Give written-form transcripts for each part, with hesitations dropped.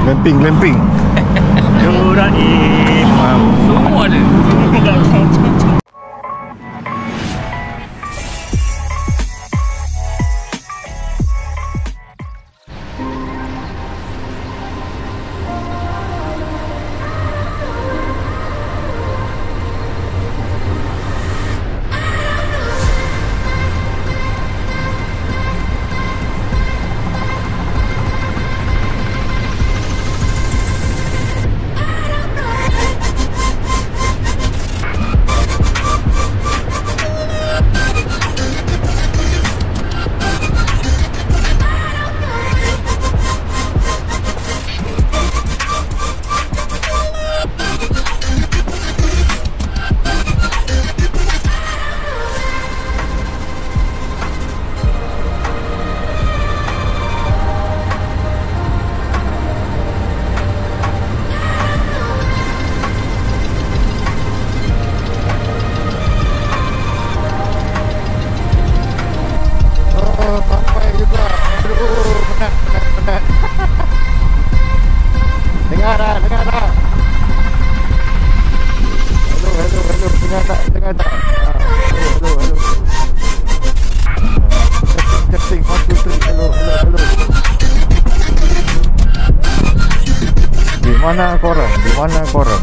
Glamping. Juraim. Semua ada. Di mana korang?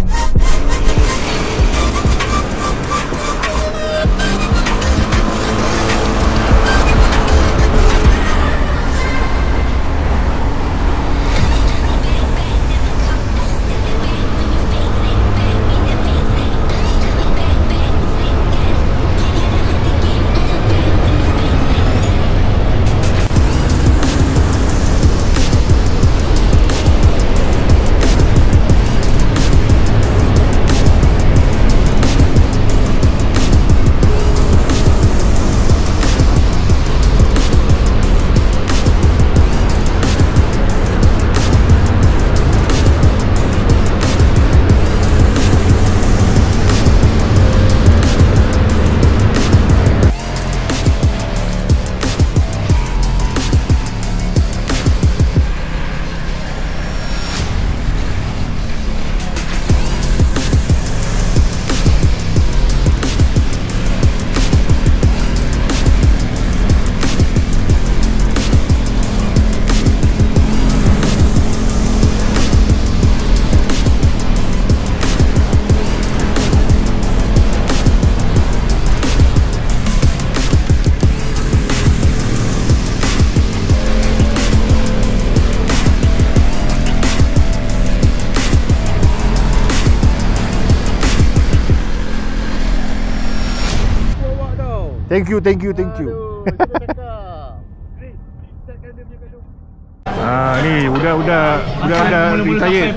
Thank you. Ni udah retired.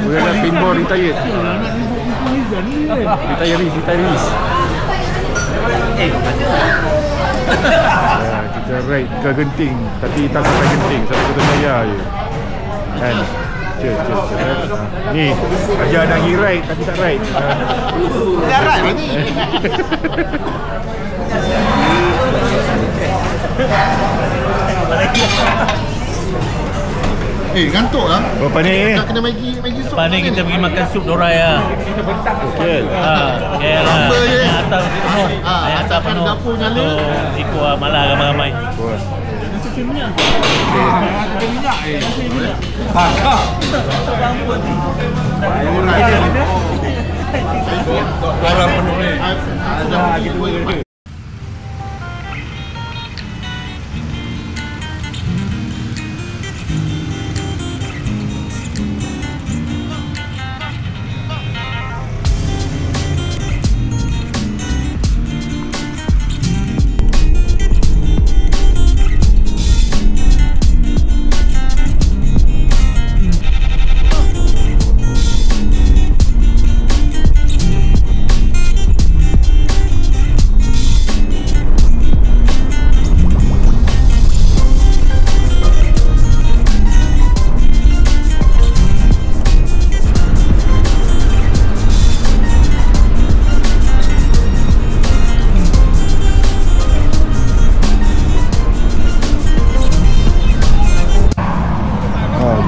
Udah pinball retired. Retirees. Kita ride ke Genting, tapi tak sampai Genting, sampai Kota Jaya je. Kan? Cheers. Ni Raja nak pergi ride tapi tak ride. Dah ride lagi. Ngantuk lah. Berapa ni? Kita kena Maggi sup. Lepas ni kita pergi makan sup dorai lah. Okey. Okey lah. Ayam atas penuh. Ayam atas penuh. Dapur nyala. Ikut lah malah ramai-ramai. Sikit minyak. Garam penuh ni.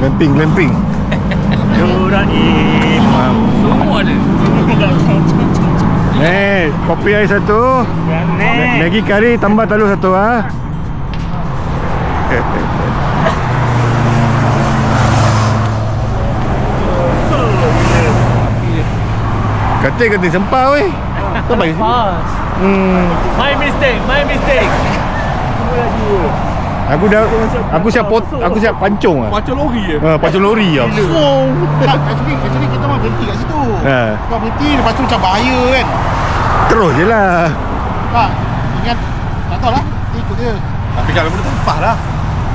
Glamping. Juraim. Semua ada. Kopi air satu. Maggi kari tambah telur satu ah. Kata sempah weh. Kau bagi sini. My mistake. Aku siap pancung ah. Pancung lori je. Pancung lori ah. Actually kita mau berhenti kat situ. Kau berhenti, lepas tu macam bahaya kan. Terus je lah. Tak, ingat. Tak tahu lah, ikut dia. Tapi kalau benda tempah lah.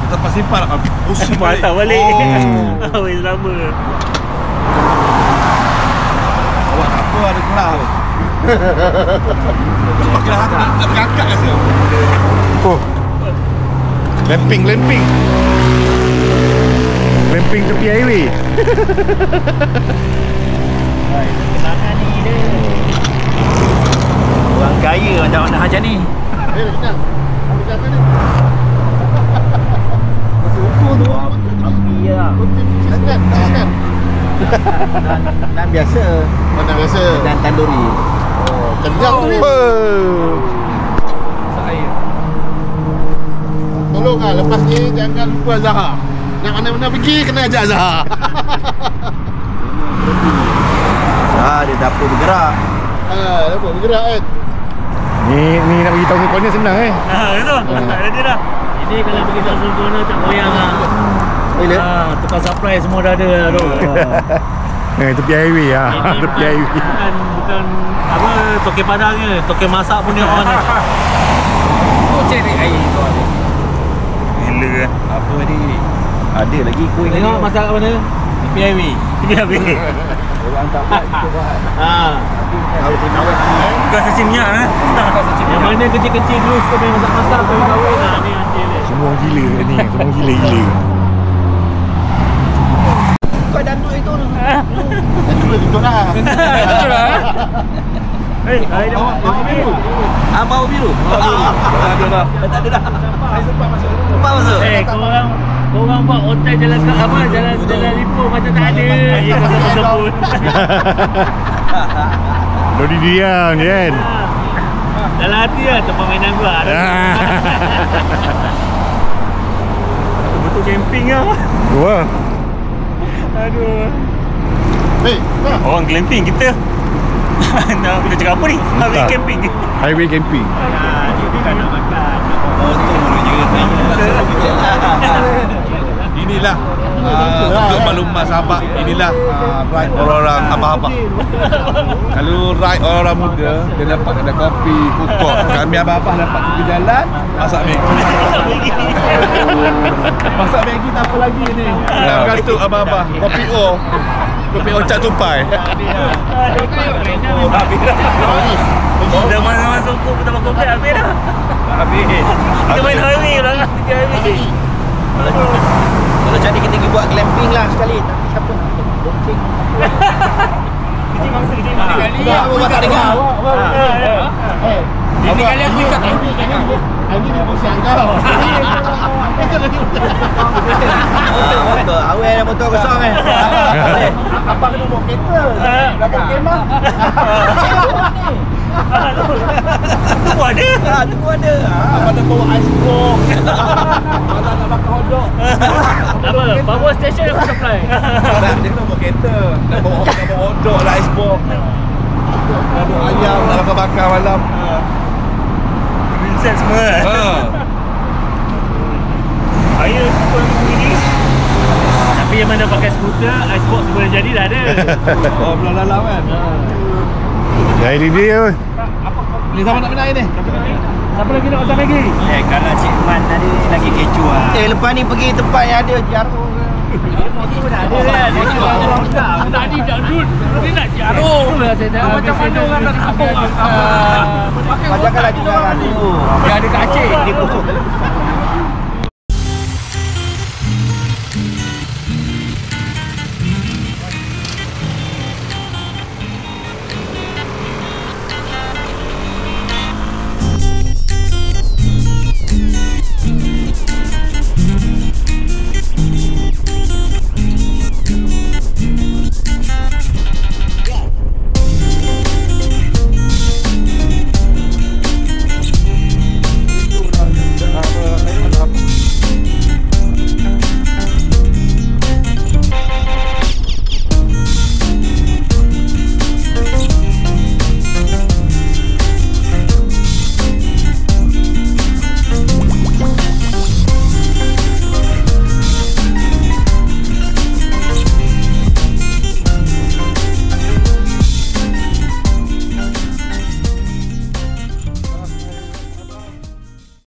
Tempat simpan lah. Pusing balik. Patah balik. Weh lama. Awak tak apa ada kelas. Okey lah, nak berangkat rasa. Oh. Glamping tepi highway. Kenangan ni dia. Orang kaya macam ni. Kenal. Ambil jalan ni. Masih ukur tu. Ya. Silakan. Dan biasa. Mana biasa? Dan tanduri. Oh, kenyang tu ni. Saya. Tolonglah lepas ni jangan lupa Zahar. Nak mana-mana pergi kena ajak Zahar. Dia dapur bergerak. Nampak bergerak kan. Ni nak bagi tahu corner senang Betul. Ada dah. Ini kalau pergi kat Sultana tak goyang lah. Bila? Tukar supply semua dah ada lah tu. tepi highway ah. Tepi highway. Bukan apa toke padangnya, toke masak pun dia on. Tu cari air tu ada. Gila ke? Apa ni? Ada lagi kuih. Tengok masak kat mana? Tepi highway. Orang tak buat kita buat. Bukan saci minyak Yang mana kecil-kecil dulu suka main masak-masak tu kahwin lah ni hasil dia. Semua gila kat ni. Semua gila. Kau dandut itu tu. Betul dah. Betul lah. Air dia bau biru. Bau biru. Tak ada dah. Saya sempat masuk. Sempat masuk. Korang buat hotel jalan Lipur macam tak ada. Ya sebut. Lodi diam je kan. Dalam hati lah tempat mainan gua. Betul camping lah. Wah. Aduh. Oh. Orang glamping kita. Nak kita cakap apa ni? Highway camping. Highway camping. Ini kan nak makan. Inilah untuk maklumat sahabat, inilah ride orang-orang abah-abah. Kalau ride orang-orang muda, dia dapat ada kopi, kukuh. Kami abah-abah dapat pergi jalan, masak Maggi. Masak Maggi tak apa lagi ni. Gantuk abah-abah, kopi Ocak tupai. Dah mana-mana sokong pertama kopi habis dah. Habis. Kita main hari lah. Kalau jadi kita pergi buat glamping lah sekali. Tapi siapa? Booking. Kecil mangsa. Awak tak dengar. Ini kali aku ikat. Ini dia pusing kau. Motor. Awal ada motor kosong kan. Apa kena bawa kereta? Dapat kemah. Tu pun ada. Tu pun ada. Apa nak bawa ice block? Kalau nak makan hotdog. Apa? Power station aku supply. Dia kena bawa kereta. Nak bawa hotdog lah, ice block. Nak bawa ayam, nak bakar malam. Set semua. Air pun begini. Tapi yang mana pakai skuter, icebox semua dah jadi dah ada. Oh, belum lalam kan? Dah ini dia. Ni sama nak minat ni? Siapa lagi nak masak lagi? Kalau Cik Man tadi lagi kecoh lah. Lepas ni pergi tempat yang ada jarum ke? Motor pun dah ada kan? Tadi dah duduk. Dia nak jarum. Macam mana orang nak kampung? Macam kan lagi jalan tu. Dia ada kat Aceh. Dia kosong.